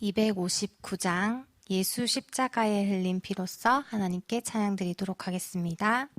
259장 예수 십자가에 흘린 피로써 하나님께 찬양드리도록 하겠습니다.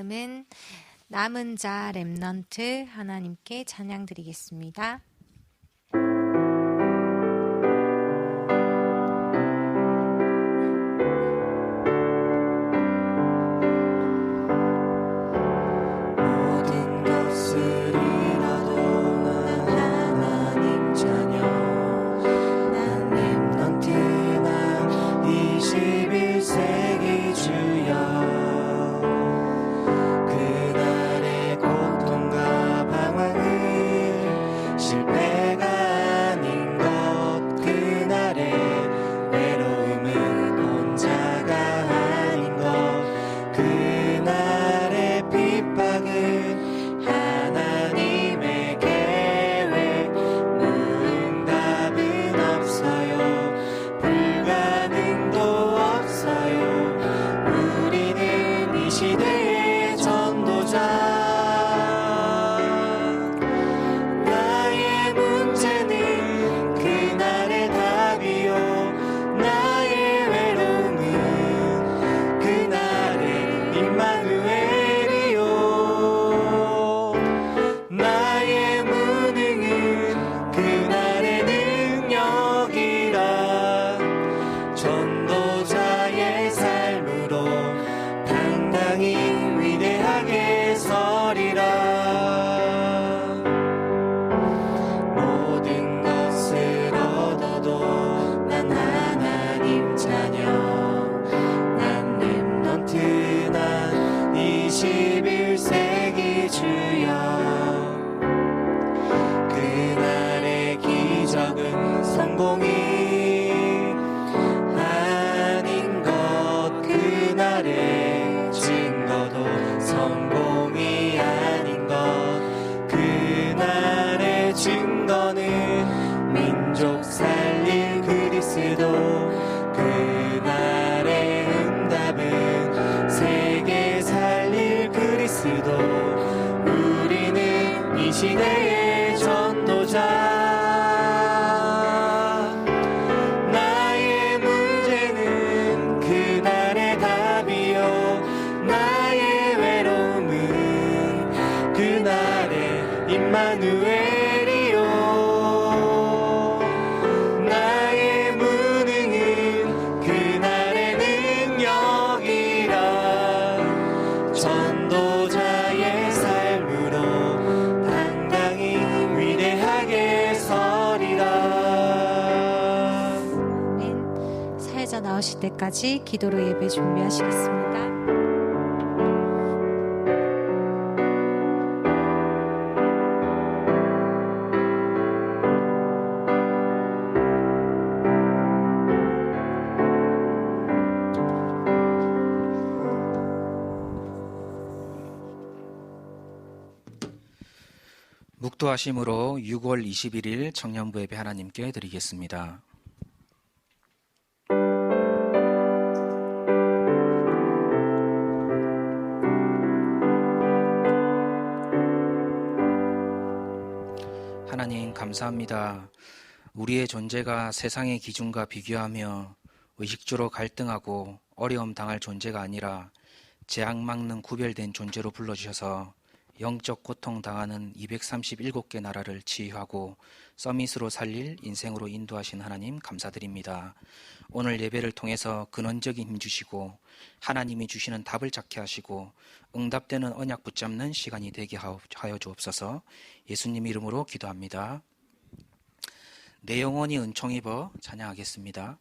다음은 남은 자 렘넌트 하나님께 찬양드리겠습니다. 나오실 때까지 기도로 예배 준비하시겠습니다. 묵도하심으로 6월 21일 청년부 예배 하나님께 드리겠습니다. 하나님 감사합니다. 우리의 존재가 세상의 기준과 비교하며 의식주로 갈등하고 어려움 당할 존재가 아니라 재앙 막는 구별된 존재로 불러주셔서 영적 고통 당하는 237개 나라를 치유하고 서밋으로 살릴 인생으로 인도하신 하나님 감사드립니다. 오늘 예배를 통해서 근원적인 힘 주시고 하나님이 주시는 답을 찾게 하시고 응답되는 언약 붙잡는 시간이 되게 하여 주옵소서. 예수님 이름으로 기도합니다. 내 영혼이 은총 입어 찬양하겠습니다.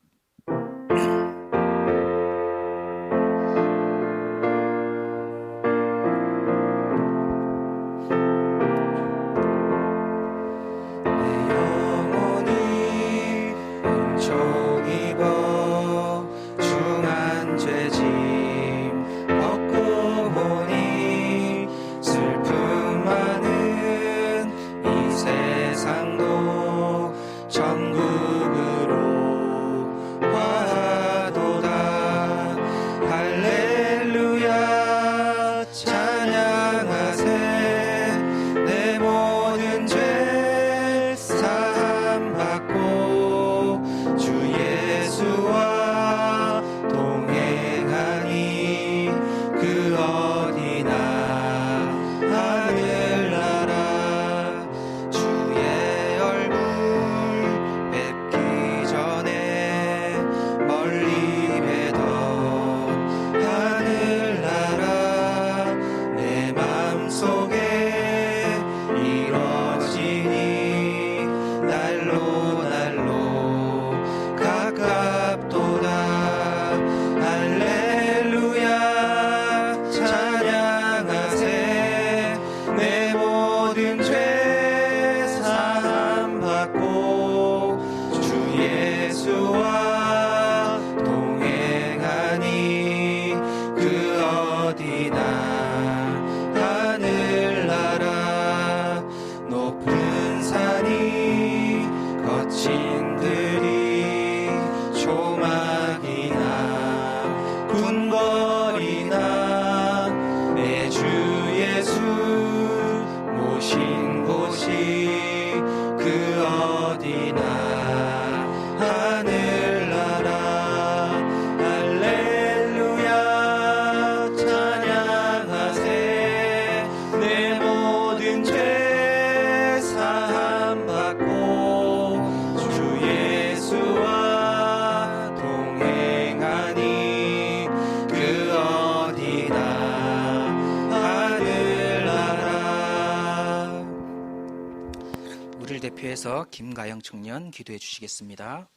대표해서 김가영 청년 기도해 주시겠습니다.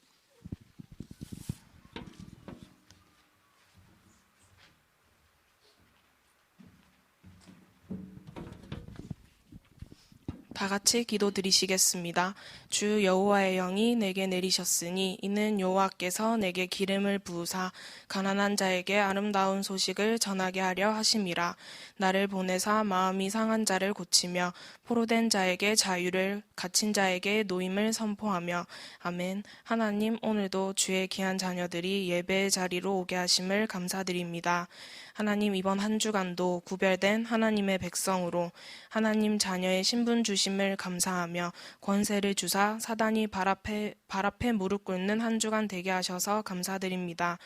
다 같이 기도 드리시겠습니다. 주 여호와의 영이 내게 내리셨으니 이는 여호와께서 내게 기름을 부으사 가난한 자에게 아름다운 소식을 전하게 하려 하심이라. 나를 보내사 마음이 상한 자를 고치며 포로된 자에게 자유를, 갇힌 자에게 노임을 선포하며. 아멘. 하나님, 오늘도 주의 귀한 자녀들이 예배의 자리로 오게 하심을 감사드립니다. 하나님, 이번 한 주간도 구별된 하나님의 백성으로 하나님 자녀의 신분 주심을 감사하며 권세를 주사 사단이 발 앞에 무릎 꿇는 한 주간 되게 하셔서 감사드립니다.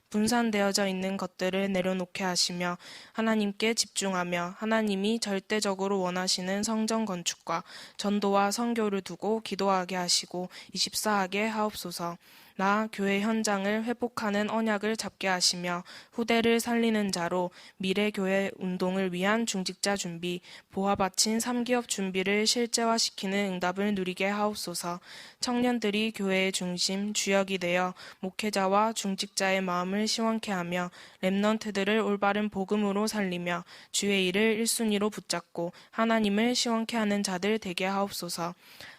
분산되어져 있는 것들을 내려놓게 하시며 하나님께 집중하며 하나님이 절대적으로 원하시는 성전 건축과 전도와 선교를 두고 기도하게 하시고 24하게 하옵소서. 나 교회 현장을 회복하는 언약을 잡게 하시며 후대를 살리는 자로 미래 교회 운동을 위한 중직자 준비, 보화 바친 3기업 준비를 실제화시키는 응답을 누리게 하옵소서. 청년들이 교회의 중심, 주역이 되어 목회자와 중직자의 마음을 시원케 하며 렘넌트들을 올바른 복음으로 살리며 주의 일을 1순위로 붙잡고 하나님을 시원케 하는 자들 되게 하옵소서.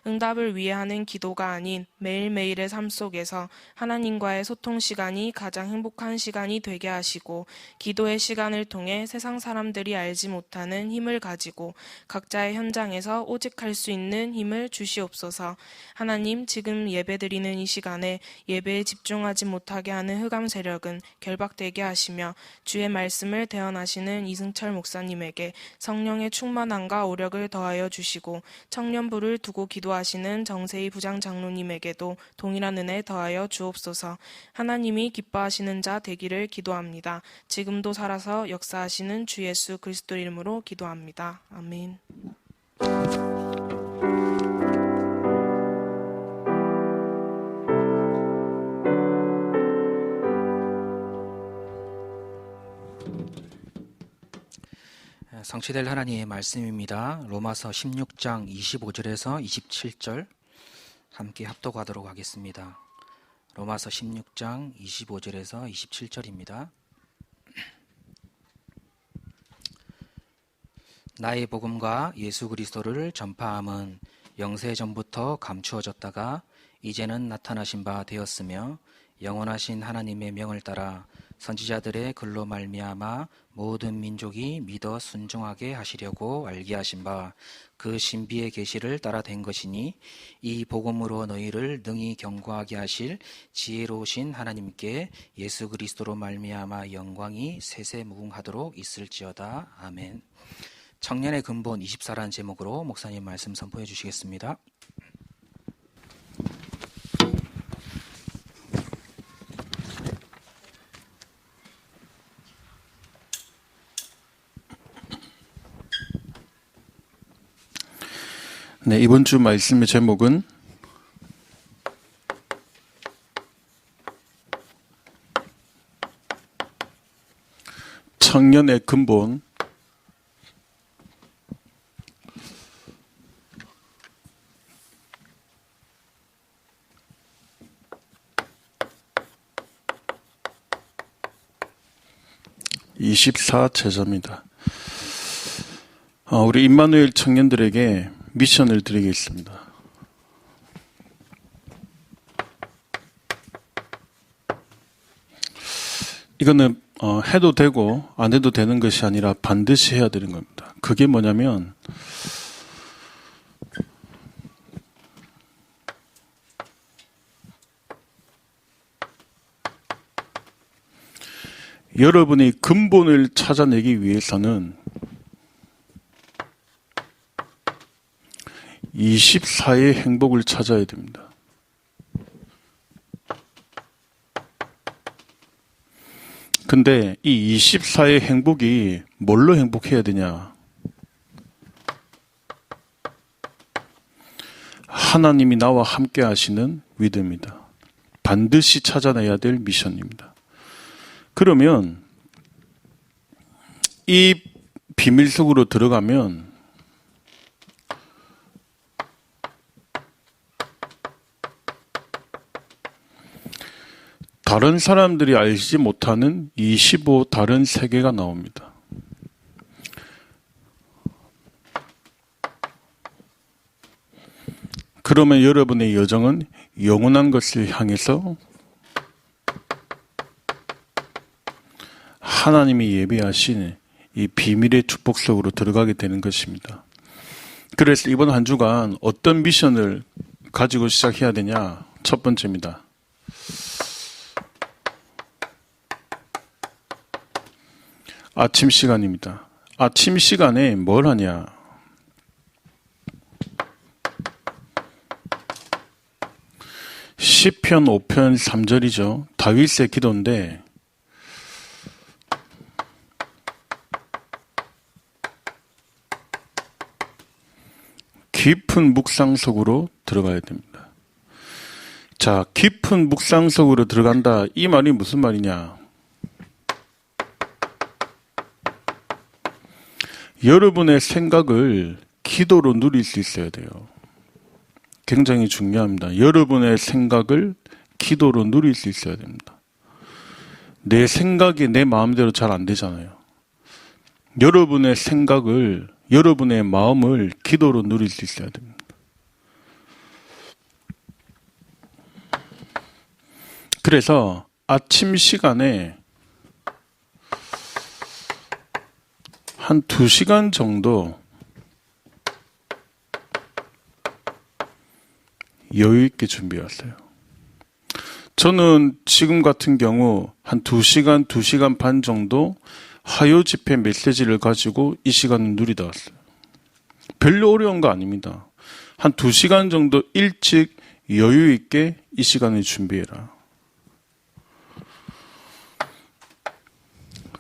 응답을 위해 하는 기도가 아닌 매일매일의 삶 속에서 하나님과의 소통 시간이 가장 행복한 시간이 되게 하시고 기도의 시간을 통해 세상 사람들이 알지 못하는 힘을 가지고 각자의 현장에서 오직할 수 있는 힘을 주시옵소서. 하나님, 지금 예배드리는 이 시간에 예배에 집중하지 못하게 하는 흑암 세력은 결박되게 하시며 주의 말씀을 대언하시는 이승철 목사님에게 성령의 충만함과 오력을 더하여 주시고 청년부를 두고 기도하시는 정세희 부장 장로님에게도 동일한 은혜 더하여 주옵소서. 하나님이 기뻐하시는 자 되기를 기도합니다. 지금도 살아서 역사하시는 주 예수 그리스도 이름으로 기도합니다. 아멘. 성취될 하나님의 말씀입니다. 로마서 16장 25절에서 27절 함께 합독하도록 하겠습니다. 로마서 16장 25절에서 27절입니다. 나의 복음과 예수 그리스도를 전파함은 영세 전부터 감추어졌다가 이제는 나타나신 바 되었으며 영원하신 하나님의 명을 따라 선지자들의 글로 말미암아 모든 민족이 믿어 순종하게 하시려고 알게 하신 바 그 신비의 계시를 따라 된 것이니 이 복음으로 너희를 능히 경고하게 하실 지혜로우신 하나님께 예수 그리스도로 말미암아 영광이 세세무궁하도록 있을지어다. 아멘. 청년의 근본 24라는 제목으로 목사님 말씀 선포해 주시겠습니다. 네, 이번 주 말씀의 제목은 청년의 근본 24제자입니다. 우리 임마누엘 청년들에게 미션을 드리겠습니다. 이거는 해도 되고 안 해도 되는 것이 아니라 반드시 해야 되는 겁니다. 그게 뭐냐면 여러분이 근본을 찾아내기 위해서는 24의 행복을 찾아야 됩니다. 근데 이 24의 행복이 뭘로 행복해야 되냐? 하나님이 나와 함께 하시는 위대입니다. 반드시 찾아내야 될 미션입니다. 그러면 이 비밀 속으로 들어가면 다른 사람들이 알지 못하는 25 다른 세계가 나옵니다. 그러면 여러분의 여정은 영원한 것을 향해서 하나님이 예비하신 이 비밀의 축복 속으로 들어가게 되는 것입니다. 그래서 이번 한 주간 어떤 미션을 가지고 시작해야 되냐? 첫 번째입니다. 아침 시간입니다. 아침 시간에 뭘 하냐? 시편 5편 3절이죠. 다윗의 기도인데 깊은 묵상 속으로 들어가야 됩니다. 자, 깊은 묵상 속으로 들어간다. 이 말이 무슨 말이냐? 여러분의 생각을 기도로 누릴 수 있어야 돼요. 굉장히 중요합니다. 여러분의 생각을 기도로 누릴 수 있어야 됩니다. 내 생각이 내 마음대로 잘 안 되잖아요. 여러분의 생각을, 여러분의 마음을 기도로 누릴 수 있어야 됩니다. 그래서 아침 시간에 한 2시간 정도 여유 있게 준비해 왔어요. 저는 지금 같은 경우 한 2시간, 2시간 반 정도 화요 집회 메시지를 가지고 이 시간을 누리다 왔어요. 별로 어려운 거 아닙니다. 한 2시간 정도 일찍 여유 있게 이 시간을 준비해라.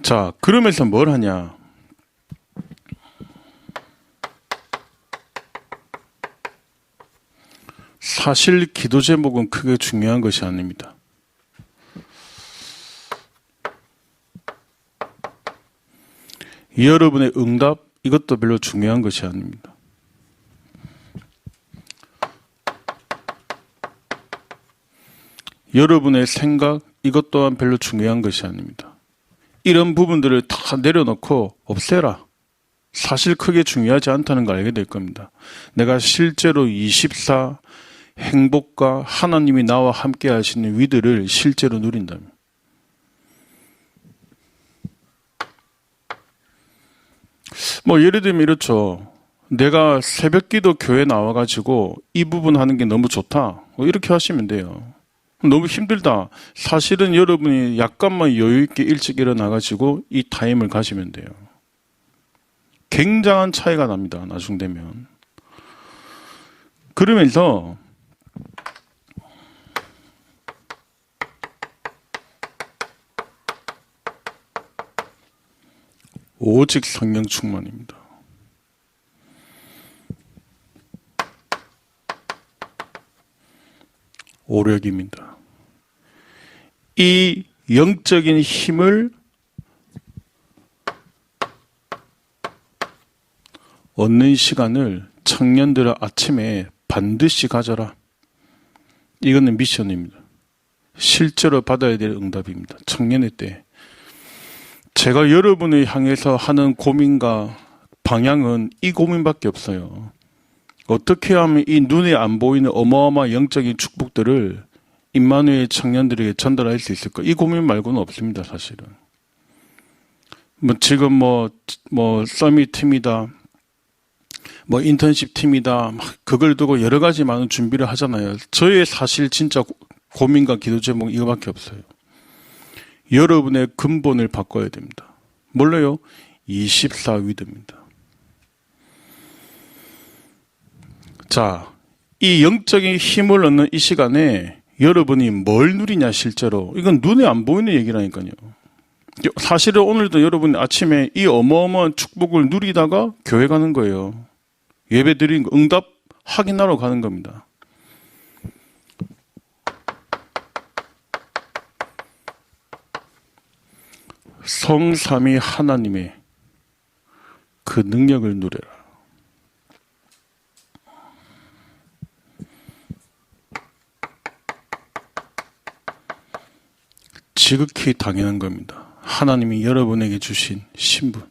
자, 그러면서 뭘 하냐? 사실 기도 제목은 크게 중요한 것이 아닙니다. 여러분의 응답, 이것도 별로 중요한 것이 아닙니다. 여러분의 생각, 이것 또한 별로 중요한 것이 아닙니다. 이런 부분들을 다 내려놓고 없애라. 사실 크게 중요하지 않다는 걸 알게 될 겁니다. 내가 실제로 24 행복과 하나님이 나와 함께 하시는 위대를 실제로 누린다면. 뭐 예를 들면 이렇죠. 내가 새벽기도 교회 나와가지고 이 부분 하는 게 너무 좋다. 이렇게 하시면 돼요. 너무 힘들다. 사실은 여러분이 약간만 여유 있게 일찍 일어나가지고 이 타임을 가시면 돼요. 굉장한 차이가 납니다. 나중 되면. 그러면서 오직 성령 충만입니다. 오력입니다. 이 영적인 힘을 얻는 시간을 청년들은 아침에 반드시 가져라. 이거는 미션입니다. 실제로 받아야 될 응답입니다. 청년의 때. 제가 여러분을 향해서 하는 고민과 방향은 이 고민밖에 없어요. 어떻게 하면 이 눈에 안 보이는 어마어마한 영적인 축복들을 임마누엘 청년들에게 전달할 수 있을까? 이 고민 말고는 없습니다, 사실은. 지금 서밋 팀이다, 인턴십 팀이다, 그걸 두고 여러 가지 많은 준비를 하잖아요. 저의 사실 진짜 고민과 기도 제목 이거밖에 없어요. 여러분의 근본을 바꿔야 됩니다. 뭘로요? 24 위드입니다. 자, 이 영적인 힘을 얻는 이 시간에 여러분이 뭘 누리냐 실제로. 이건 눈에 안 보이는 얘기라니까요. 사실은 오늘도 여러분이 아침에 이 어마어마한 축복을 누리다가 교회 가는 거예요. 예배 드리는 거, 응답 확인하러 가는 겁니다. 성삼위 하나님의 그 능력을 누려라. 지극히 당연한 겁니다. 하나님이 여러분에게 주신 신분.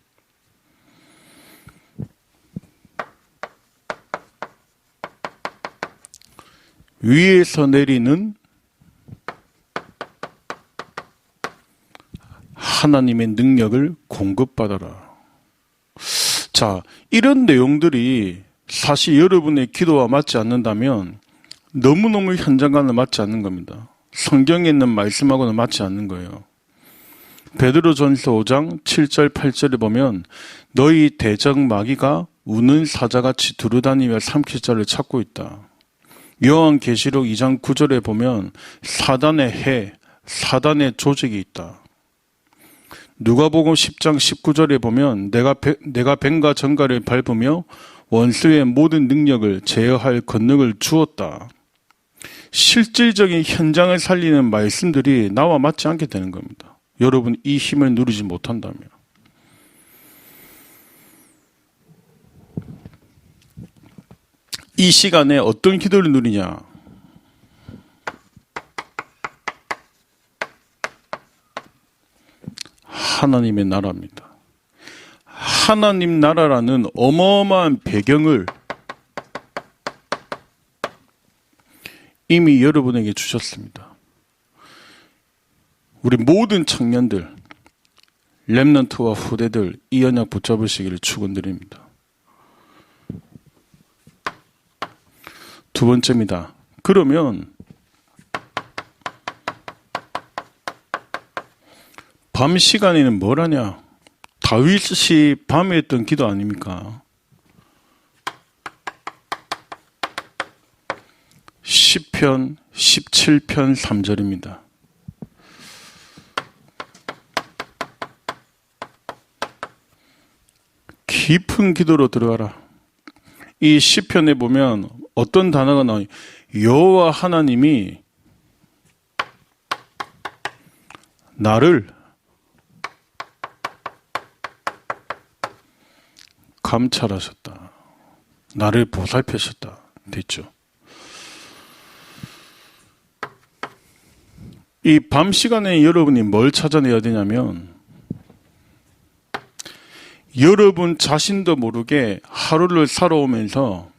위에서 내리는 하나님의 능력을 공급받아라. 자, 이런 내용들이 사실 여러분의 기도와 맞지 않는다면 너무너무 현장과는 맞지 않는 겁니다. 성경에 있는 말씀하고는 맞지 않는 거예요. 베드로전서 5장 7절 8절에 보면 너희 대적 마귀가 우는 사자같이 두루다니며 삼킬 자를 찾고 있다. 요한계시록 2장 9절에 보면 사단의 해, 사단의 조직이 있다. 누가복음 10장 19절에 보면 내가 뱀과 정갈을 밟으며 원수의 모든 능력을 제어할 권능을 주었다. 실질적인 현장을 살리는 말씀들이 나와 맞지 않게 되는 겁니다. 여러분 이 힘을 누리지 못한다면. 이 시간에 어떤 기도를 누리냐? 하나님의 나라입니다. 하나님 나라라는 어마어마한 배경을 이미 여러분에게 주셨습니다. 우리 모든 청년들, 렘넌트와 후대들 이 언약 붙잡으시기를 축원드립니다. 두 번째입니다. 그러면 밤 시간에는 뭘 하냐? 다윗이 밤에 했던 기도 아닙니까? 시편 17편 3절입니다. 깊은 기도로 들어가라. 이 시편에 보면 어떤 단어가 나와요? 여호와 하나님이 나를 감찰하셨다. 나를 보살피셨다. 됐죠? 이 밤 시간에 여러분이 뭘 찾아내야 되냐면 여러분 자신도 모르게 하루를 살아오면서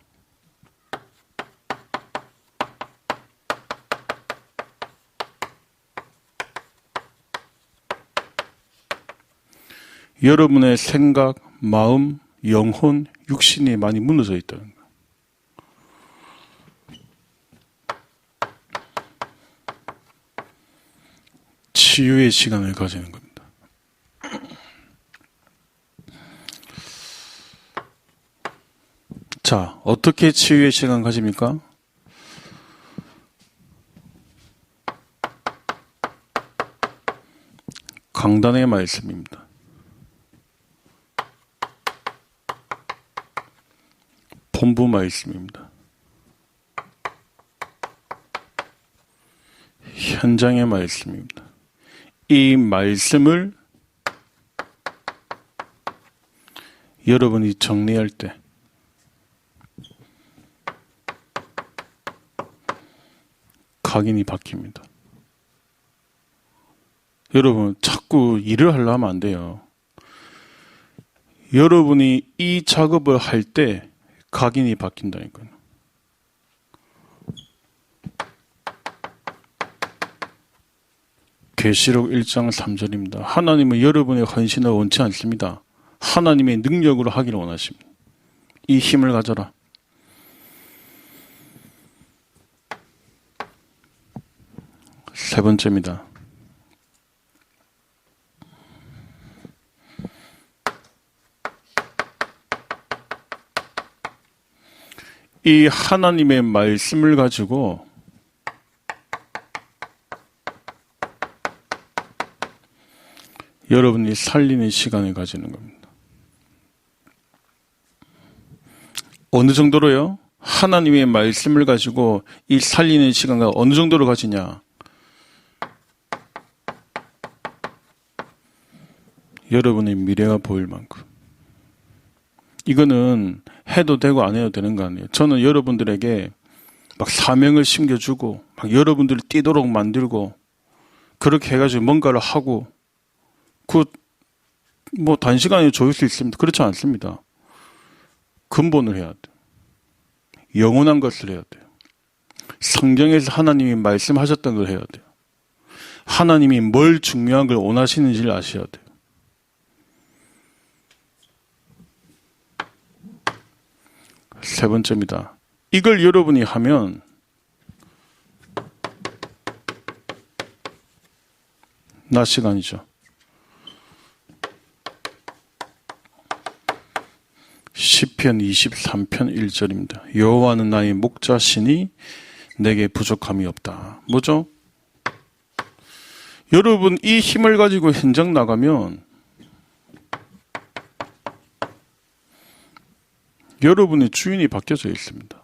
여러분의 생각, 마음, 영혼, 육신이 많이 무너져 있다는 거예요. 치유의 시간을 가지는 겁니다. 자, 어떻게 치유의 시간 가집니까? 강단의 말씀입니다. 본부 말씀입니다. 현장의 말씀입니다. 이 말씀을 여러분이 정리할 때 각인이 바뀝니다. 여러분 자꾸 일을 하려 하면 안 돼요. 여러분이 이 작업을 할 때 각인이 바뀐다니까요. 계시록 1장 3절입니다. 하나님은 여러분의 헌신을 원치 않습니다. 하나님의 능력으로 하기를 원하십니다. 이 힘을 가져라. 세 번째입니다. 이 하나님의 말씀을 가지고 여러분이 살리는 시간을 가지는 겁니다. 어느 정도로요? 하나님의 말씀을 가지고 이 살리는 시간을 어느 정도로 가지냐? 여러분의 미래가 보일 만큼. 이거는 해도 되고 안 해도 되는 거 아니에요. 저는 여러분들에게 막 사명을 심겨주고 막 여러분들을 뛰도록 만들고 그렇게 해가지고 뭔가를 하고 뭐 단시간에 조일 수 있습니다. 그렇지 않습니다. 근본을 해야 돼요. 영원한 것을 해야 돼요. 성경에서 하나님이 말씀하셨던 걸 해야 돼요. 하나님이 뭘 중요한 걸 원하시는지를 아셔야 돼요. 세 번째입니다. 이걸 여러분이 하면 낮 시간이죠. 시편 23편 1절입니다. 여호와는 나의 목자시니 내게 부족함이 없다. 뭐죠? 여러분 이 힘을 가지고 현장 나가면 여러분의 주인이 바뀌어져 있습니다.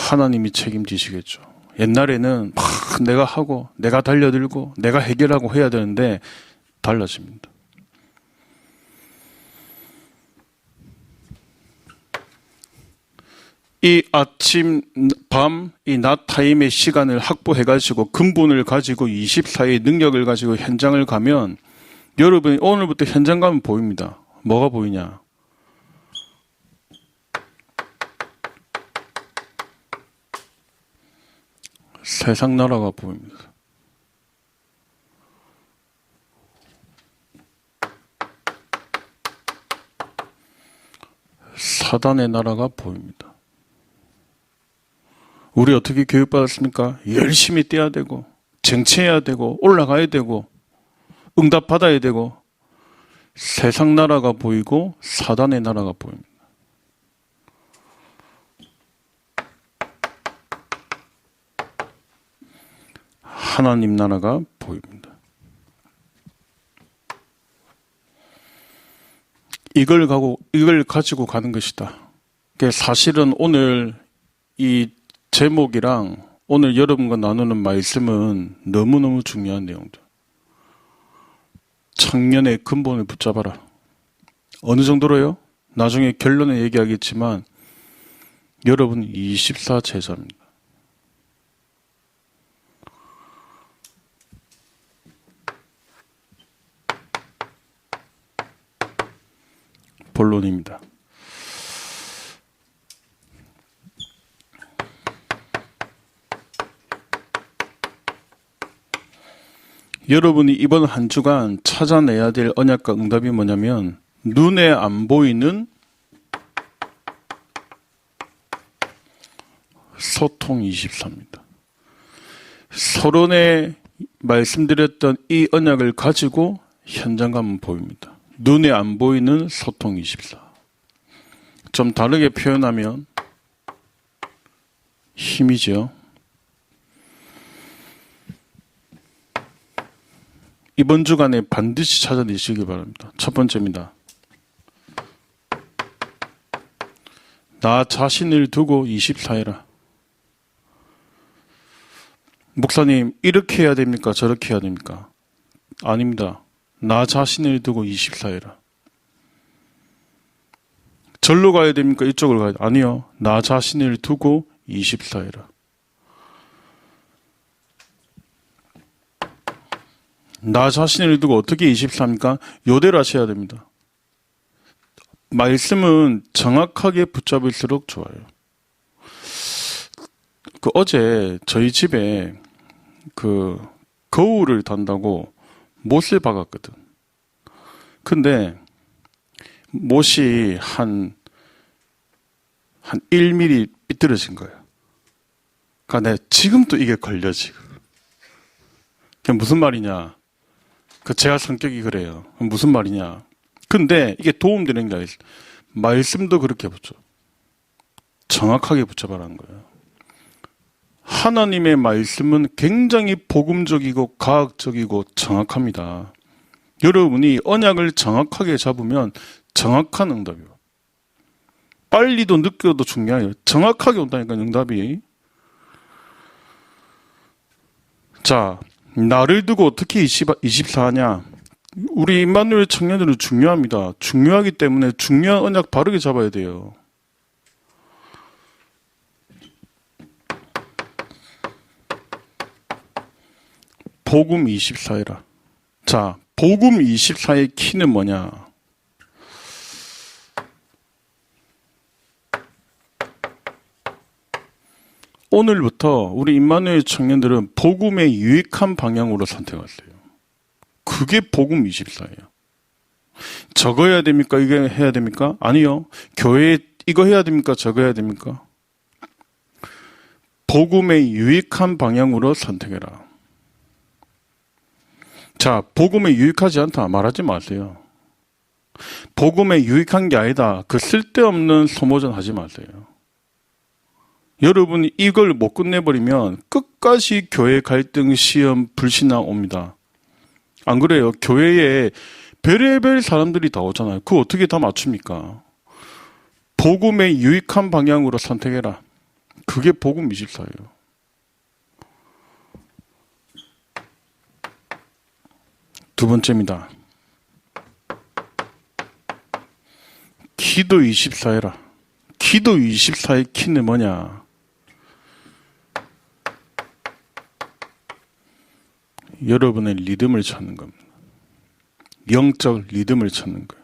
하나님이 책임지시겠죠. 옛날에는 막 내가 하고 내가 달려들고 내가 해결하고 해야 되는데 달라집니다. 이 아침, 밤, 이 낮 타임의 시간을 확보해가지고 근본을 가지고 24의 능력을 가지고 현장을 가면 여러분이 오늘부터 현장 가면 보입니다. 뭐가 보이냐? 세상 나라가 보입니다. 사단의 나라가 보입니다. 우리 어떻게 교육받았습니까? 열심히 뛰어야 되고 쟁취해야 되고 올라가야 되고 응답받아야 되고 세상 나라가 보이고 사단의 나라가 보입니다. 하나님 나라가 보입니다. 이걸 가지고 가는 것이다. 사실은 오늘 이 제목이랑 오늘 여러분과 나누는 말씀은 너무너무 중요한 내용들. 청년의 근본을 붙잡아라. 어느 정도로요? 나중에 결론에 얘기하겠지만 여러분 24제자입니다. 본론입니다. 여러분이 이번 한 주간 찾아내야 될 언약과 응답이 뭐냐면 눈에 안 보이는 소통 24입니다. 서론에 말씀드렸던 이 언약을 가지고 현장 가면 보입니다. 눈에 안 보이는 소통 24. 좀 다르게 표현하면 힘이죠. 이번 주간에 반드시 찾아내시기 바랍니다. 첫 번째입니다. 나 자신을 두고 24해라. 목사님, 이렇게 해야 됩니까? 저렇게 해야 됩니까? 아닙니다. 나 자신을 두고 24해라. 절로 가야 됩니까? 이쪽으로 가야 됩니까? 아니요. 나 자신을 두고 24해라. 나 자신을 두고 어떻게 24입니까? 요대로 하셔야 됩니다. 말씀은 정확하게 붙잡을수록 좋아요. 어제 저희 집에 거울을 단다고 못을 박았거든. 근데 못이 한 1mm 삐뚤어진 거예요. 그러니까 내가 지금도 이게 걸려 지금. 그게 무슨 말이냐? 제가 성격이 그래요. 무슨 말이냐? 근데 이게 도움되는 게 아니에요. 말씀도 그렇게 붙여. 정확하게 붙여봐라는 거예요. 하나님의 말씀은 굉장히 복음적이고 과학적이고 정확합니다. 여러분이 언약을 정확하게 잡으면 정확한 응답이에요. 빨리도 늦게도 중요해요. 정확하게 온다니까 응답이. 자, 나를 두고 어떻게 24하냐? 우리 임마누엘 청년들은 중요합니다. 중요하기 때문에 중요한 언약 바르게 잡아야 돼요. 복음 24해라. 자, 복음 24의 키는 뭐냐? 오늘부터 우리 임마누엘 청년들은 복음의 유익한 방향으로 선택하세요. 그게 복음 24예요. 저거 해야 됩니까? 이거 해야 됩니까? 아니요. 교회에 이거 해야 됩니까? 저거 해야 됩니까? 복음의 유익한 방향으로 선택해라. 자, 복음에 유익하지 않다 말하지 마세요. 복음에 유익한 게 아니다. 그 쓸데없는 소모전 하지 마세요. 여러분이 이걸 못 끝내버리면 끝까지 교회 갈등, 시험, 불신앙 옵니다. 안 그래요? 교회에 별의별 사람들이 다 오잖아요. 그거 어떻게 다 맞춥니까? 복음에 유익한 방향으로 선택해라. 그게 복음 24예요. 두 번째입니다. 기도 24해라. 기도 24의 키는 뭐냐? 여러분의 리듬을 찾는 겁니다. 영적 리듬을 찾는 거예요.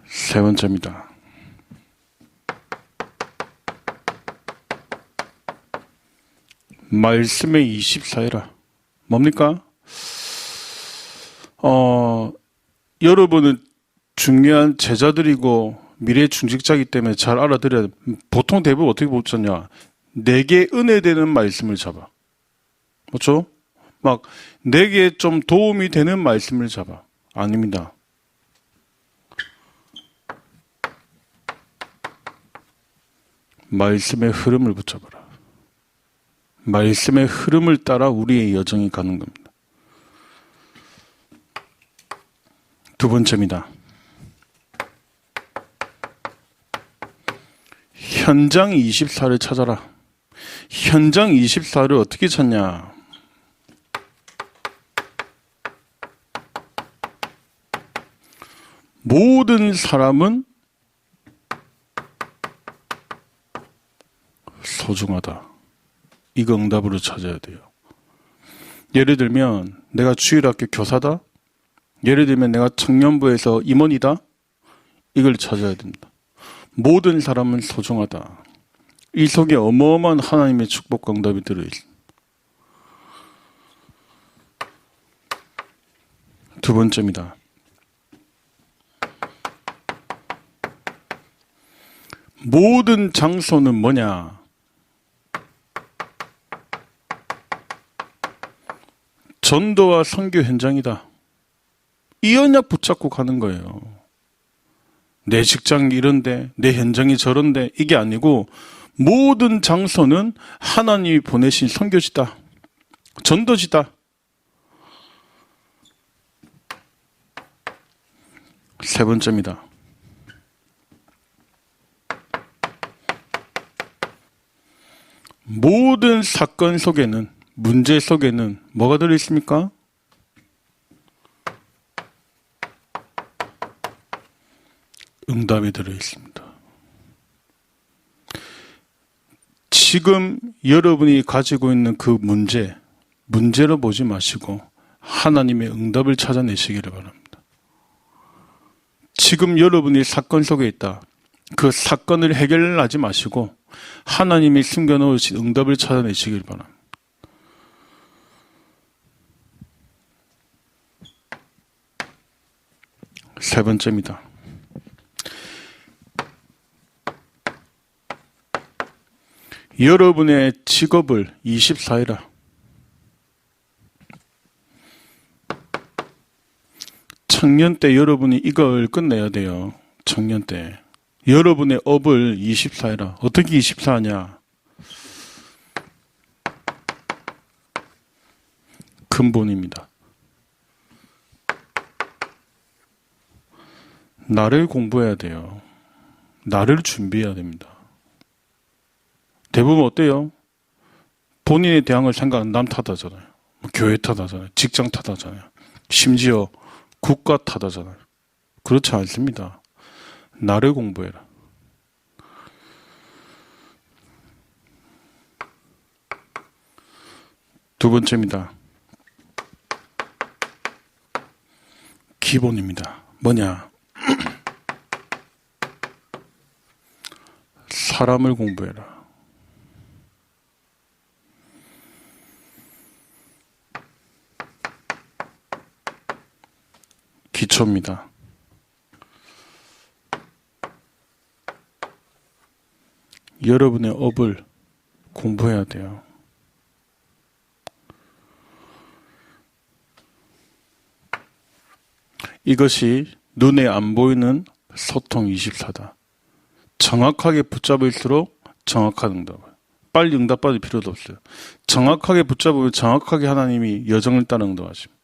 세 번째입니다. 말씀의 24해라. 뭡니까? 여러분은 중요한 제자들이고 미래 중직자이기 때문에 잘 알아들어야 돼. 보통 대부분 어떻게 보잖냐? 내게 은혜되는 말씀을 잡아. 그렇죠? 막 내게 좀 도움이 되는 말씀을 잡아. 아닙니다. 말씀의 흐름을 붙잡아라. 말씀의 흐름을 따라 우리의 여정이 가는 겁니다. 두 번째입니다. 현장 24를 찾아라. 현장 24를 어떻게 찾냐? 모든 사람은 소중하다. 이거 응답으로 찾아야 돼요. 예를 들면 내가 주일학교 교사다. 예를 들면 내가 청년부에서 임원이다. 이걸 찾아야 됩니다. 모든 사람은 소중하다. 이 속에 어마어마한 하나님의 축복과 응답이 들어있습니다. 두 번째입니다. 모든 장소는 뭐냐? 전도와 선교 현장이다. 이 언약 붙잡고 가는 거예요. 내 직장이 이런데, 내 현장이 저런데, 이게 아니고 모든 장소는 하나님이 보내신 선교지다. 전도지다. 세 번째입니다. 모든 사건 속에는, 문제 속에는 뭐가 들어있습니까? 응답이 들어있습니다. 지금 여러분이 가지고 있는 그 문제로 보지 마시고 하나님의 응답을 찾아내시기를 바랍니다. 지금 여러분이 사건 속에 있다. 그 사건을 해결하지 마시고 하나님이 숨겨놓으신 응답을 찾아내시길 바랍니다. 세 번째입니다. 여러분의 직업을 24해라. 청년 때 여러분이 이걸 끝내야 돼요. 청년 때. 여러분의 업을 24해라. 어떻게 24하냐? 근본입니다. 나를 공부해야 돼요. 나를 준비해야 됩니다. 대부분 어때요? 본인에 대한 걸 생각하면 남 탓하잖아요. 교회 탓하잖아요. 직장 탓하잖아요. 심지어 국가 탓하잖아요. 그렇지 않습니다. 나를 공부해라. 두 번째입니다. 기본입니다. 뭐냐? 사람을 공부해라. 기초입니다. 여러분의 업을 공부해야 돼요. 이것이 눈에 안 보이는 소통 24다. 정확하게 붙잡을수록 정확한 응답을. 빨리 응답받을 필요도 없어요. 정확하게 붙잡으면 정확하게 하나님이 여정을 따라 응답하십니다.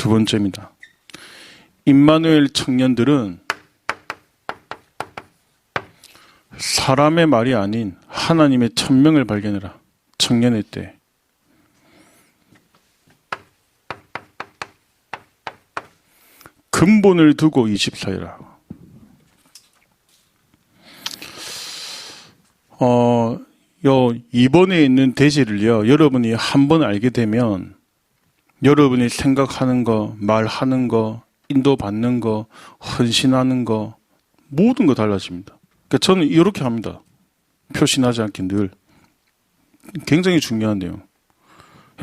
두 번째입니다. 임마누엘 청년들은 사람의 말이 아닌 하나님의 천명을 발견해라. 청년의 때. 근본을 두고 24이라. 이번에 있는 대지를요, 여러분이 한번 알게 되면 여러분이 생각하는 거, 말하는 거, 인도받는 거, 헌신하는 거, 모든 거 달라집니다. 그러니까 저는 이렇게 합니다. 표시나지 않게 늘. 굉장히 중요한데요.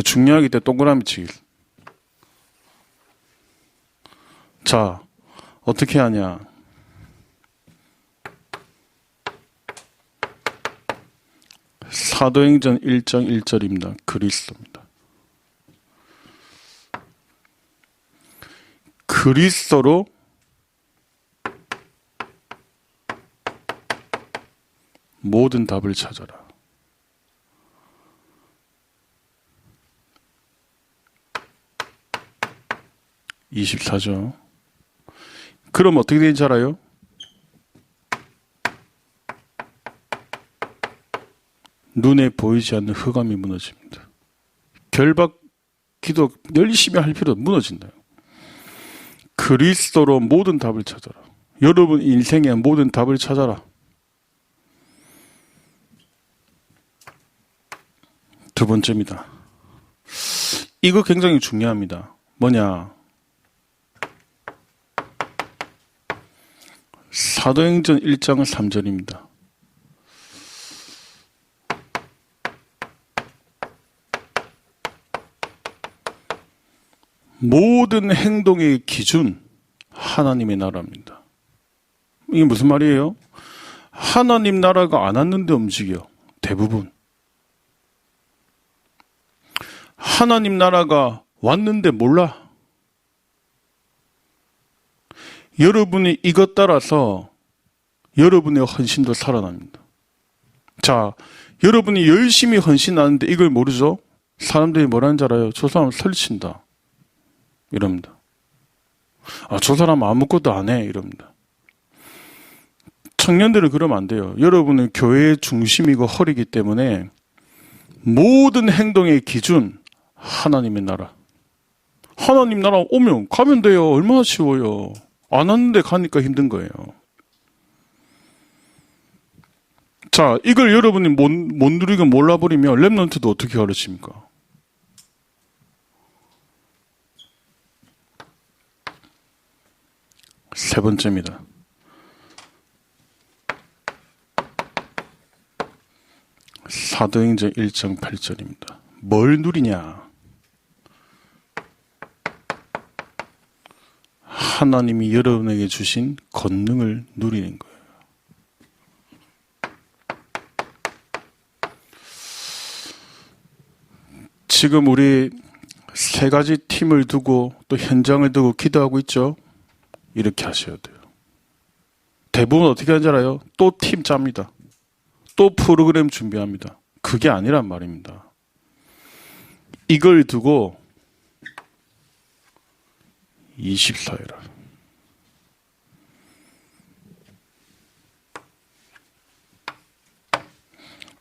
중요하기 때문에 동그라미 치기. 자, 어떻게 하냐. 사도행전 1장 1절입니다. 그리스도입니다. 그리스도로 모든 답을 찾아라. (24죠) 그럼 어떻게 되는지 알아요? 눈에 보이지 않는 흑암이 무너집니다. 결박 기도 열심히 할 필요 무너진다. 그리스도로 모든 답을 찾아라. 여러분 인생의 모든 답을 찾아라. 두 번째입니다. 이거 굉장히 중요합니다. 뭐냐? 사도행전 1장 3절입니다. 모든 행동의 기준 하나님의 나라입니다. 이게 무슨 말이에요? 하나님 나라가 안 왔는데 움직여. 대부분. 하나님 나라가 왔는데 몰라. 여러분이 이것 따라서 여러분의 헌신도 살아납니다. 자, 여러분이 열심히 헌신하는데 이걸 모르죠? 사람들이 뭐라는 줄 알아요? 저 사람 설친다. 이럽니다. 저 사람 아무것도 안 해. 이럽니다. 청년들은 그러면 안 돼요. 여러분은 교회의 중심이고 허리이기 때문에 모든 행동의 기준 하나님의 나라. 하나님 나라 오면 가면 돼요. 얼마나 쉬워요. 안 왔는데 가니까 힘든 거예요. 자, 이걸 여러분이 못 누리고 몰라버리면 렘넌트도 어떻게 가르칩니까? 세 번째입니다. 사도행전 1장 8절입니다. 뭘 누리냐? 하나님이 여러분에게 주신 권능을 누리는 거예요. 지금 우리 세 가지 팀을 두고 또 현장을 두고 기도하고 있죠? 이렇게 하셔야 돼요. 대부분 어떻게 하는지 알아요? 또 팀 짭니다. 또 프로그램 준비합니다. 그게 아니란 말입니다. 이걸 두고 24회라.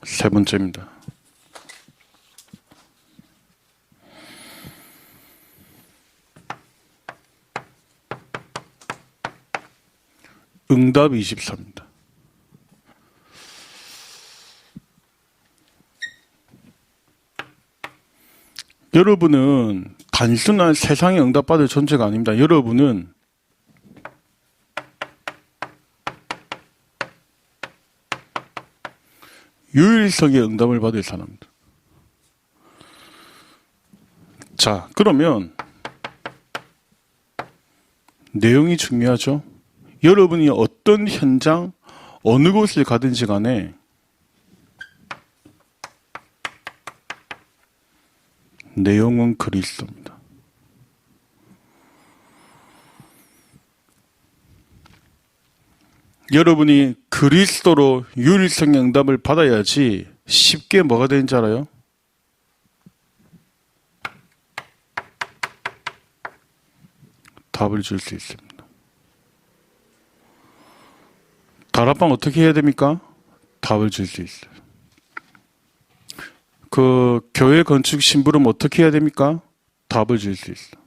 세 번째입니다. 응답 24입니다. 여러분은 단순한 세상에 응답받을 존재가 아닙니다. 여러분은 유일성의 응답을 받을 사람입니다. 자, 그러면 내용이 중요하죠? 여러분이 어떤 현장, 어느 곳을 가든지 간에 내용은 그리스도입니다. 여러분이 그리스도로 유일성의 응답을 받아야지 쉽게 뭐가 되는지 알아요? 답을 줄 수 있습니다. 다락방 어떻게 해야 됩니까? 답을 줄 수 있어요. 그 교회 건축 심부름 어떻게 해야 됩니까? 답을 줄 수 있어요.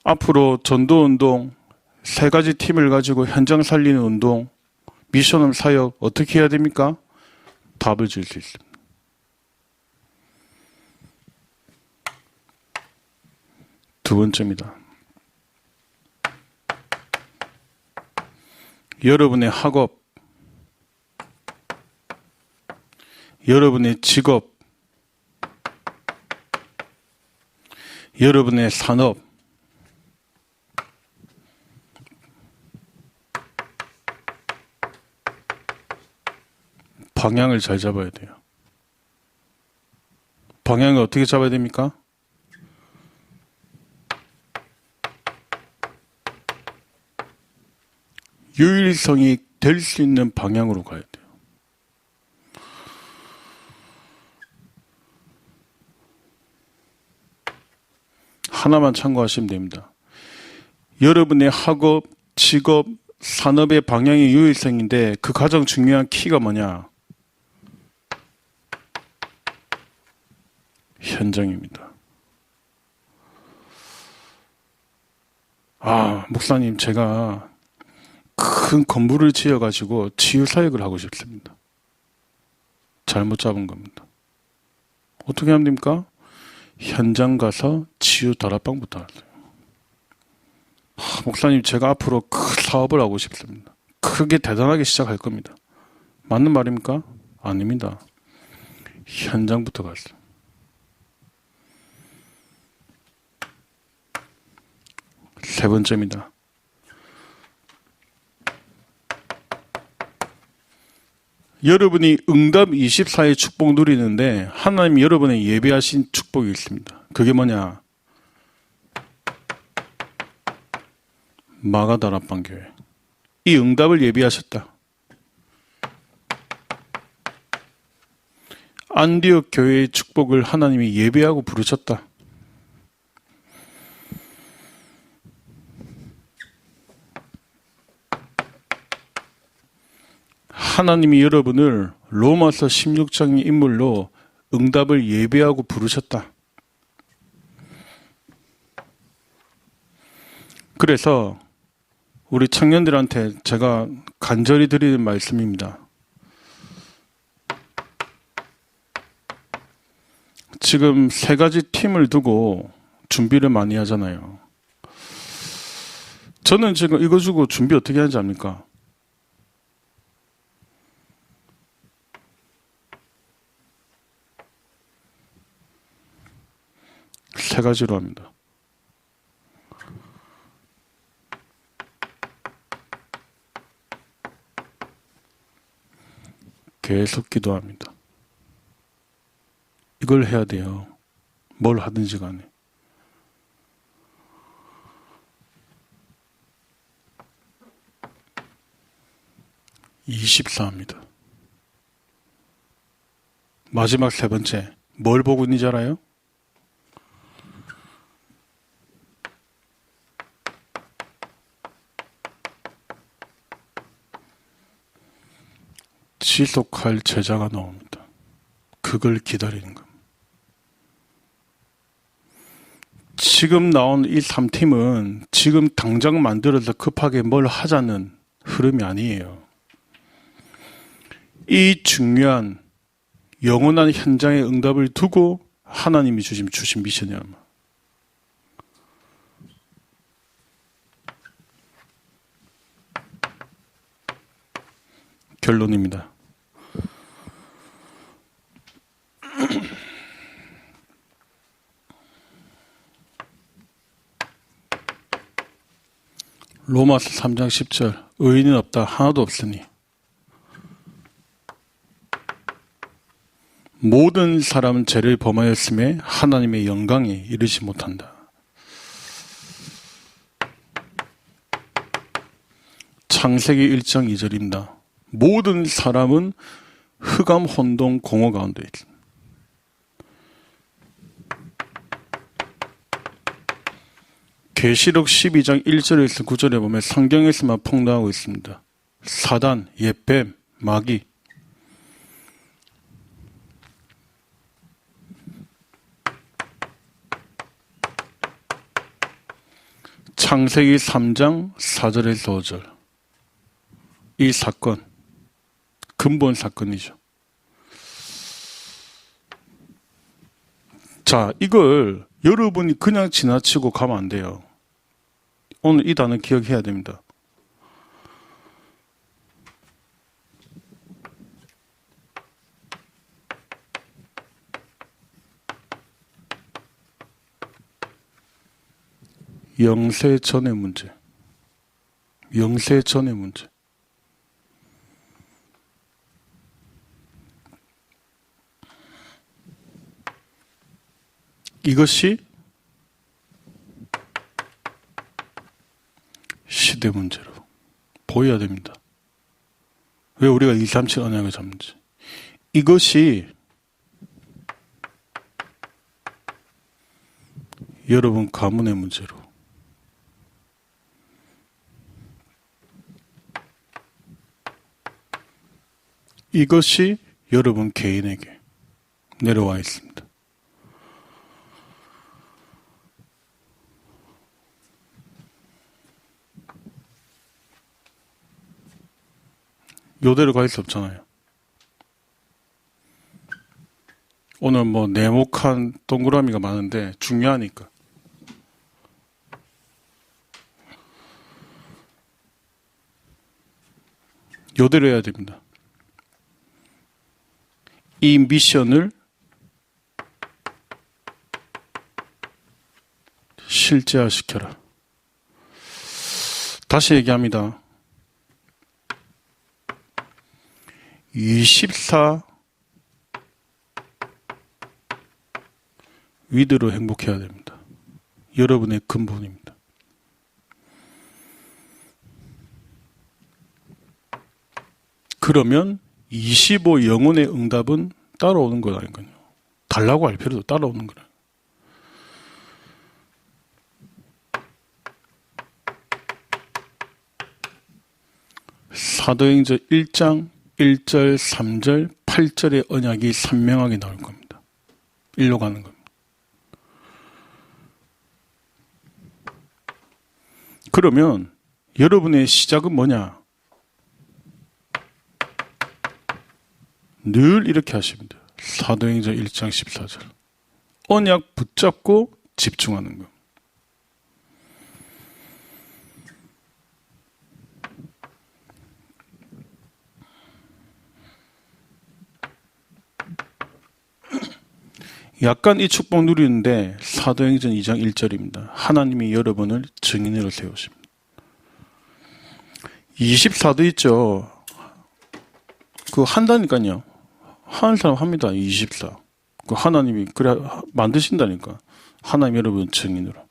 앞으로 전도운동, 3가지 팀을 가지고 현장 살리는 운동, 미션홈 사역 어떻게 해야 됩니까? 답을 줄 수 있습니다. 두 번째입니다. 여러분의 학업, 여러분의 직업, 여러분의 산업, 방향을 잘 잡아야 돼요. 방향을 어떻게 잡아야 됩니까? 유일성이 될 수 있는 방향으로 가야 돼요. 하나만 참고하시면 됩니다. 여러분의 학업, 직업, 산업의 방향이 유일성인데 그 가장 중요한 키가 뭐냐? 현장입니다. 목사님, 제가 큰 건물을 지어가지고 치유사역을 하고 싶습니다. 잘못 잡은 겁니다. 어떻게 하면 됩니까? 현장 가서 치유 다락방부터 하세요. 목사님, 제가 앞으로 큰 사업을 하고 싶습니다. 크게 대단하게 시작할 겁니다. 맞는 말입니까? 아닙니다. 현장부터 갔어요. 세 번째입니다. 여러분이 응답 24의 축복 누리는데 하나님이 여러분의 예비하신 축복이 있습니다. 그게 뭐냐? 마가다락방 교회. 이 응답을 예비하셨다. 안디옥 교회의 축복을 하나님이 예비하고 부르셨다. 하나님이 여러분을 로마서 16장의 인물로 응답을 예배하고 부르셨다. 그래서 우리 청년들한테 제가 간절히 드리는 말씀입니다. 지금 3가지 팀을 두고 준비를 많이 하잖아요. 저는 지금 이거 주고 준비 어떻게 하는지 압니까? 3가지로 합니다. 계속 기도합니다. 이걸 해야 돼요. 뭘 하든지 간에. (24) 입니다. 마지막 3번째. 뭘 보고 있는지 알아요? 지속할 제자가 나옵니다. 그걸 기다리는 겁니다. 지금 나온 이 3팀은 지금 당장 만들어서 급하게 뭘 하자는 흐름이 아니에요. 이 중요한 영원한 현장의 응답을 두고 하나님이 주신 미션이야. 결론입니다. 로마서 3장 10절 의인은 없다 하나도 없으니 모든 사람은 죄를 범하였음에 하나님의 영광에 이르지 못한다. 창세기 1장 2절입니다. 모든 사람은 흑암 혼동 공허 가운데 있습니다. 계시록 12장 1절에서 9절에 보면 성경에서만 폭로하고 있습니다. 사단, 옛뱀, 마귀. 창세기 3장 4절에서 5절. 이 사건, 근본 사건이죠. 자, 이걸 여러분이 그냥 지나치고 가면 안 돼요. 오늘 이 단어 기억해야 됩니다. 영세 전의 문제. 영세 전의 문제. 이것이 시대 문제로 보여야 됩니다. 왜 우리가 237 언약을 잡는지. 이것이 여러분 가문의 문제로, 이것이 여러분 개인에게 내려와 있습니다. 요대로 갈 수 없잖아요. 오늘 뭐 네모칸 동그라미가 많은데 중요하니까. 요대로 해야 됩니다. 이 미션을 실제화시켜라. 다시 얘기합니다. 24 위드로 행복해야 됩니다. 여러분의 근본입니다. 그러면 25 영혼의 응답은 따라오는 거라니까요. 달라고 할 필요도 따라오는 거라. 사도행전 1장 1절, 3절, 8절의 언약이 선명하게 나올 겁니다. 일로 가는 겁니다. 그러면 여러분의 시작은 뭐냐? 늘 이렇게 하십니다. 사도행전 1장 14절. 언약 붙잡고 집중하는 것. 약간 이 축복 누리는데 사도행전 2장 1절입니다. 하나님이 여러분을 증인으로 세우십니다. 24도 있죠. 그거 한다니까요. 하는 사람 합니다. 24. 그 하나님이 그래 만드신다니까. 하나님 여러분 증인으로.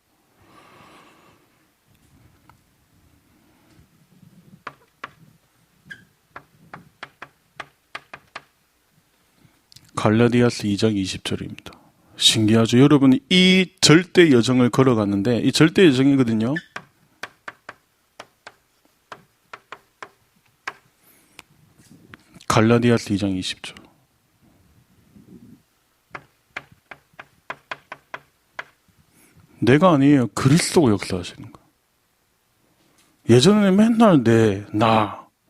갈라디아서 2장 20절입니다. 신기하죠. 여러분이 이 절대 여정을 걸어갔는데 이 절대 여정이거든요. 갈라디아서 2장 20절. 내가 아니에요. 그리스도가 역사하시는 거. 예전에는 맨날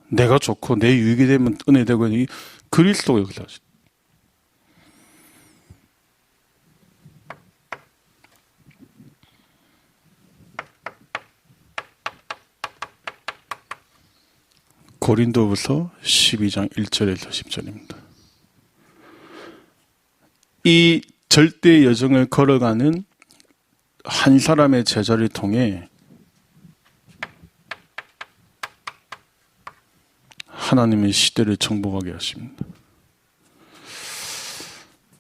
내가 좋고 내 유익이 되면 은혜 되고 그리스도가 역사하시는 거. 고린도후서 12장 1절에서 10절입니다. 이 절대 여정을 걸어가는 한 사람의 제자를 통해 하나님의 시대를 정복하게 하십니다.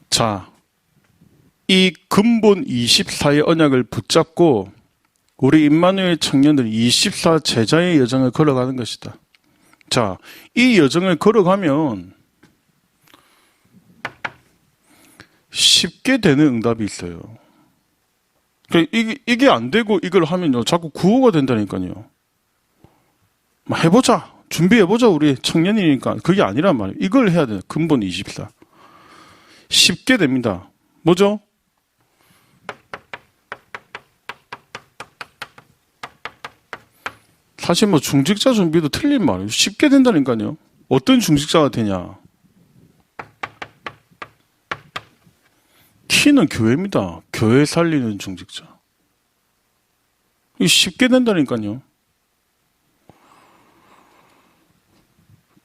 자, 이 근본 24의 언약을 붙잡고 우리 임마누엘 청년들 24 제자의 여정을 걸어가는 것이다. 자, 이 여정을 걸어가면 쉽게 되는 응답이 있어요. 이게 안 되고 이걸 하면요. 자꾸 구호가 된다니까요. 해보자. 준비해보자. 우리 청년이니까. 그게 아니란 말이에요. 이걸 해야 돼요. 근본 24. 쉽게 됩니다. 뭐죠? 사실 뭐 중직자 준비도 틀린 말이에요. 쉽게 된다니까요. 어떤 중직자가 되냐? 키는 교회입니다. 교회 살리는 중직자. 이 쉽게 된다니까요.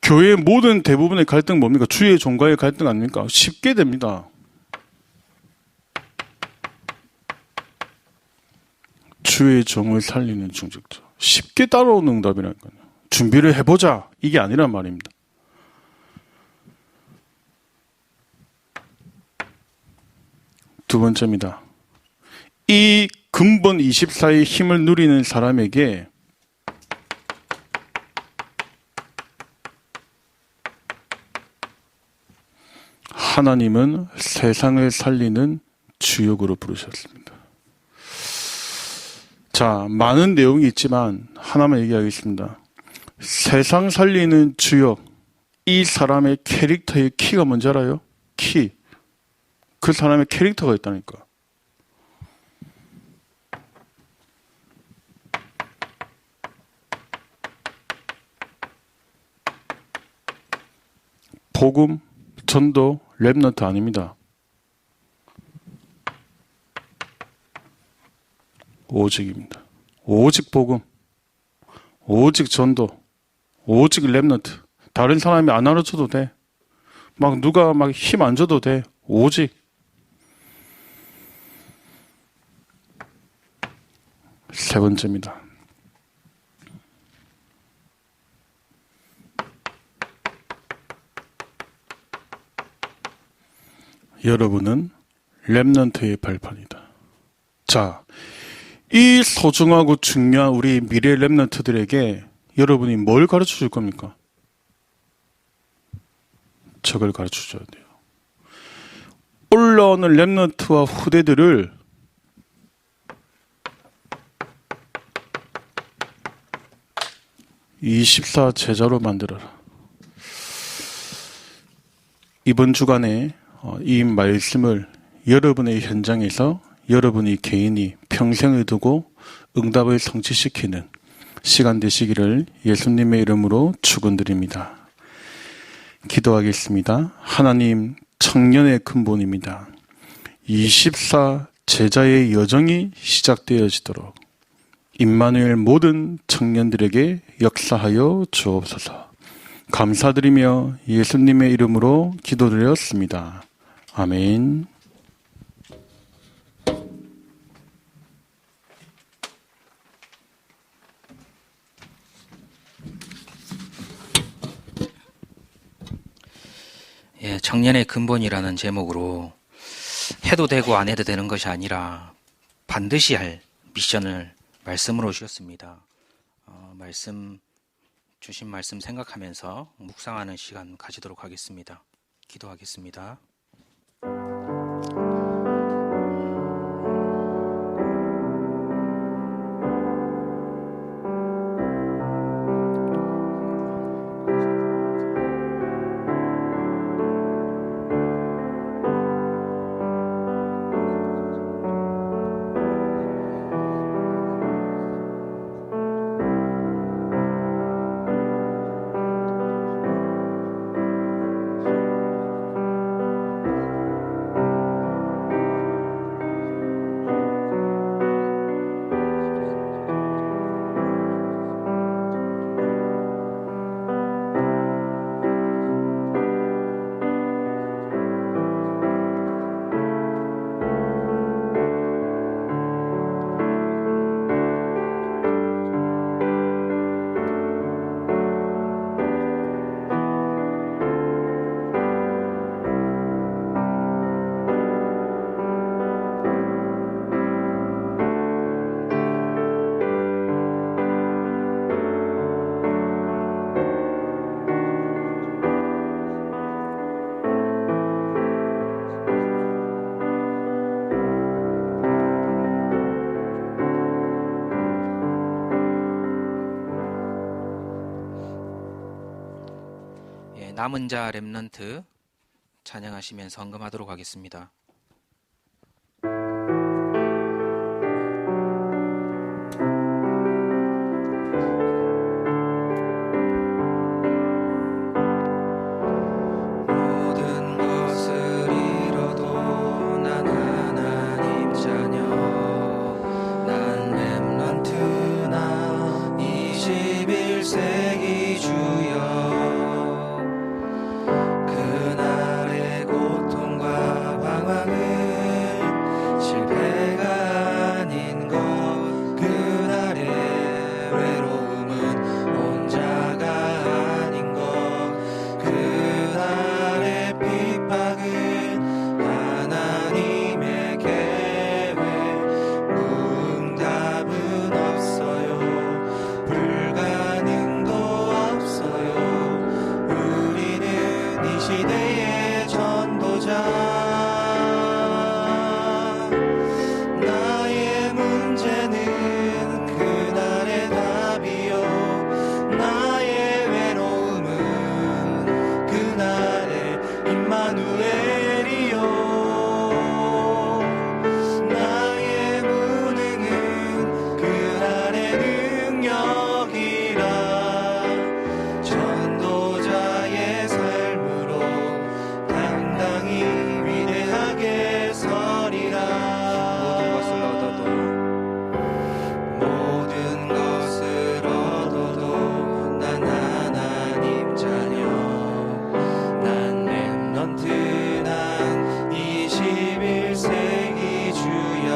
교회의 모든 대부분의 갈등 뭡니까? 주의 종과의 갈등 아닙니까? 쉽게 됩니다. 주의 종을 살리는 중직자. 쉽게 따라오는 응답이라니까요. 준비를 해보자. 이게 아니란 말입니다. 두 번째입니다. 이 근본 24의 힘을 누리는 사람에게 하나님은 세상을 살리는 주역으로 부르셨습니다. 자, 많은 내용이 있지만 하나만 얘기하겠습니다. 세상 살리는 주역, 이 사람의 캐릭터의 키가 뭔지 알아요? 키. 그 사람의 캐릭터가 있다니까. 복음, 전도, 랩넌트 아닙니다. 오직입니다. 오직 복음, 오직 전도, 오직 랩넌트. 다른 사람이 안 알아줘도 돼. 막 누가 막 힘 안 줘도 돼. 오직. 세 번째입니다. 여러분은 랩넌트의 발판이다. 자, 이 소중하고 중요한 우리 미래 랩넌트들에게 여러분이 뭘 가르쳐 줄 겁니까? 저걸 가르쳐 줘야 돼요. 올라오는 랩넌트와 후대들을 (24) 제자로 만들어라. 이번 주간에 이 말씀을 여러분의 현장에서 여러분이 개인이 평생을 두고 응답을 성취시키는 시간 되시기를 예수님의 이름으로 축원드립니다. 기도하겠습니다. 하나님, 청년의 근본입니다. 24 제자의 여정이 시작되어지도록 임마누엘 모든 청년들에게 역사하여 주옵소서. 감사드리며 예수님의 이름으로 기도드렸습니다. 아멘. 예, 청년의 근본이라는 제목으로 해도 되고 안 해도 되는 것이 아니라 반드시 할 미션을 말씀으로 주셨습니다. 주신 말씀 생각하면서 묵상하는 시간 가지도록 하겠습니다. 기도하겠습니다. 남은 자 렘넌트 찬양하시면서 헌금하도록 하겠습니다. 모든 것을 잃어도 난 하나님 자녀, 난 렘넌트, 난 21세기 주여. 그날의 고통과 방황은 실패가 아닌 것, 그날의 외로움은 혼자가 아닌 것, 그날의 핍박은 하나님의 계획, 응답은 없어요, 불가능도 없어요. 우리는 이 시대의 전도자. 나의 문제는 그날의 답이요, 나의 외로움은 그날의 임마누엘이요, 나의 무능은 그날의 능력이라. 전도자의 삶으로 당당히 위대하게 서리라. 모든 것을 얻어도 난 하나님 자녀, 난 렘넌트, 난 21세기 주여.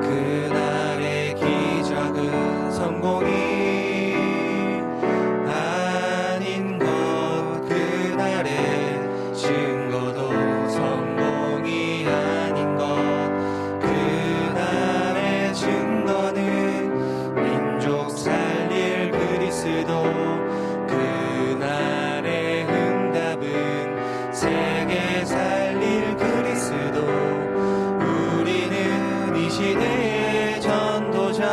그날의 기적은 성공이 아닌 것, 그날의 증거도 성공이 아닌 것, 그날의 증거는 민족 살릴 그리스도, 그날의 응답은 세계 살릴 그리스도. 우리는 이 시대의 전도자.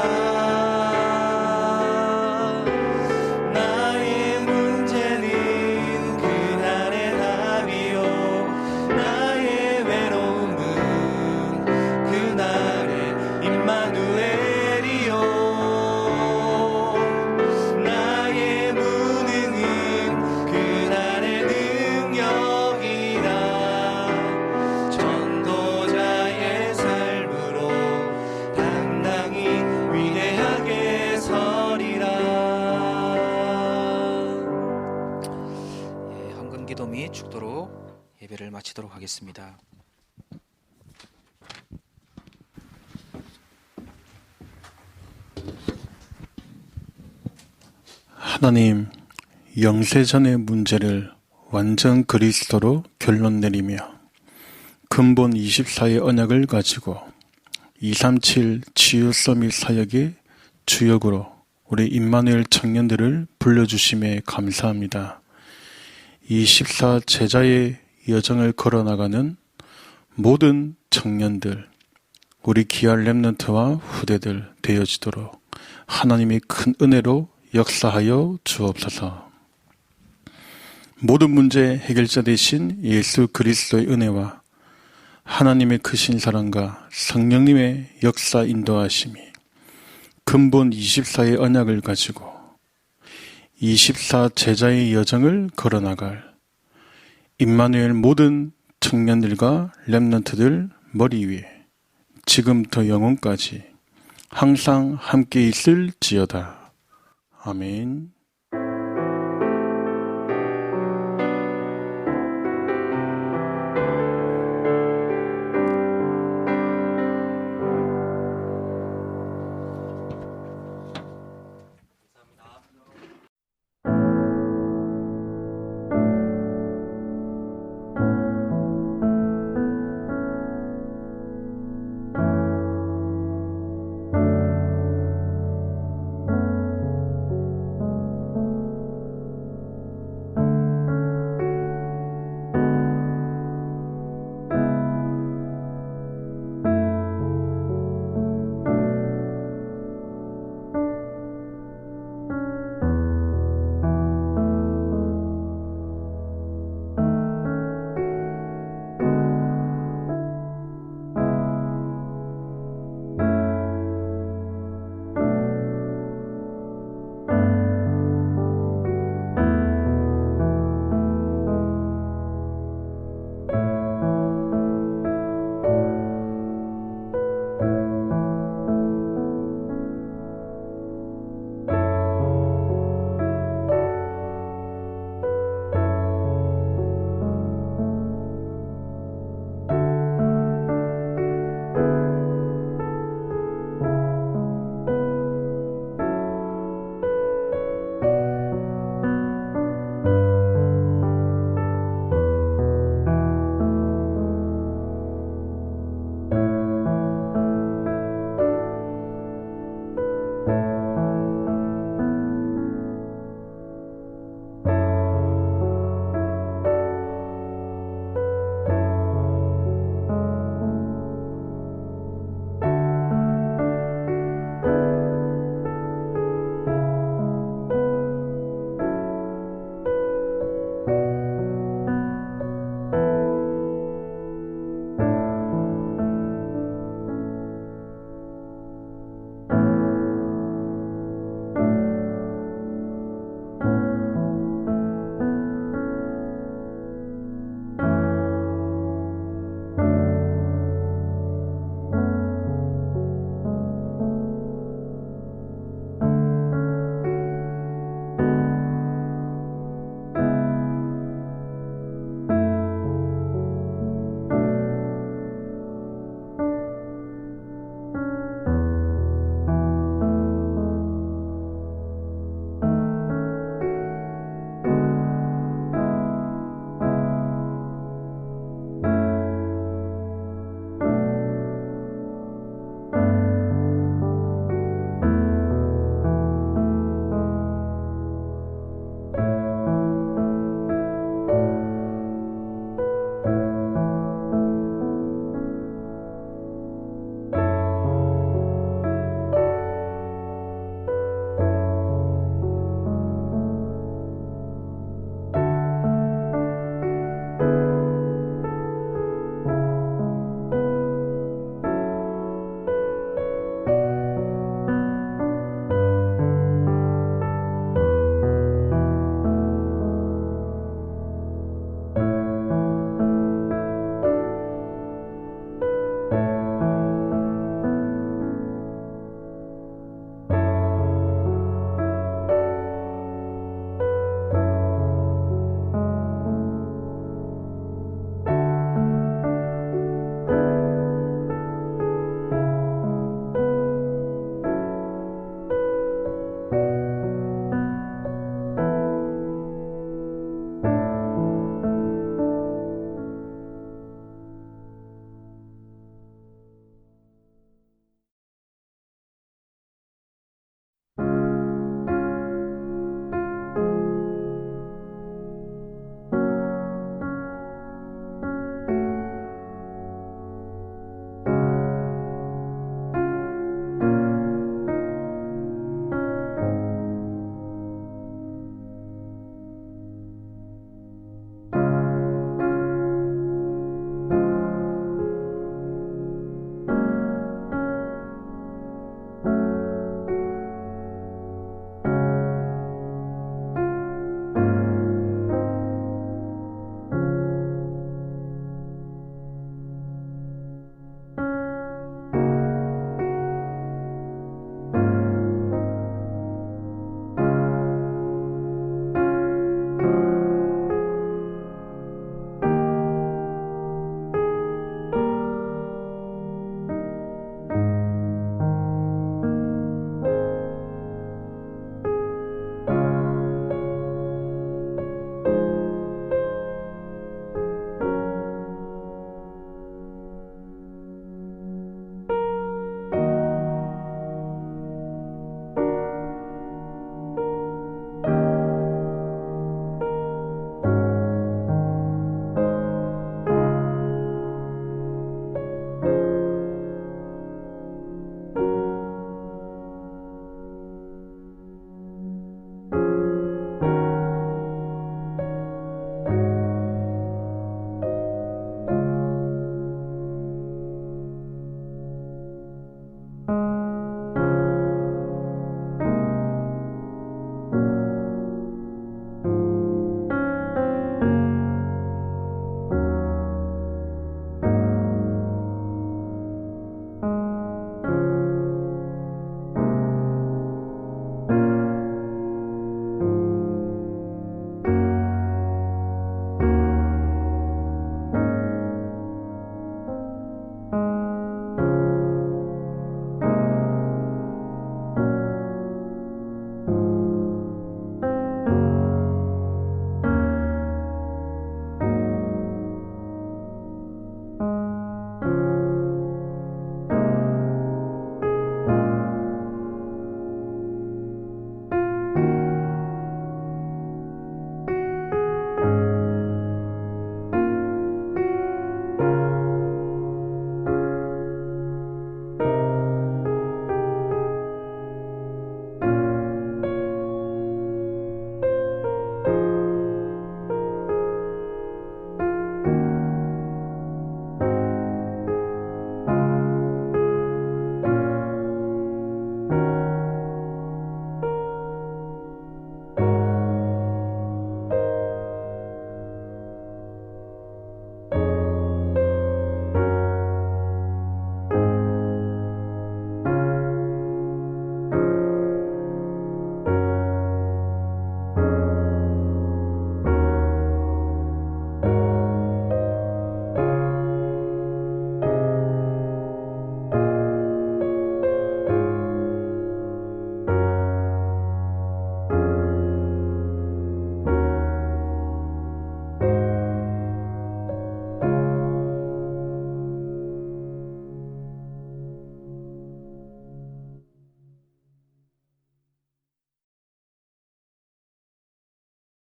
나의 문제는 그날의 답이요, 나의 외로움은 그날의 임마누엘이요, 나의 무능은 그날의 능력이라. 전도자의 삶으로 당당히 위대하게 서리라. 헌금기도 및 축도로 예배를 마치도록 하겠습니다. 하나님, 영세전의 문제를 완전 그리스도로 결론 내리며 근본 24의 언약을 가지고 237 치유 서밋 사역의 주역으로 우리 임마누엘 청년들을 불러주심에 감사합니다. 이 14 제자의 여정을 걸어나가는 모든 청년들, 우리 귀한 렘넌트와 후대들 되어지도록 하나님의 큰 은혜로 역사하여 주옵소서. 모든 문제 해결자 되신 예수 그리스도의 은혜와 하나님의 크신 사랑과 성령님의 역사 인도하심이 근본 24의 언약을 가지고 24 제자의 여정을 걸어나갈 임마누엘 모든 청년들과 렘넌트들 머리 위에 지금부터 영원까지 항상 함께 있을지어다. 아멘.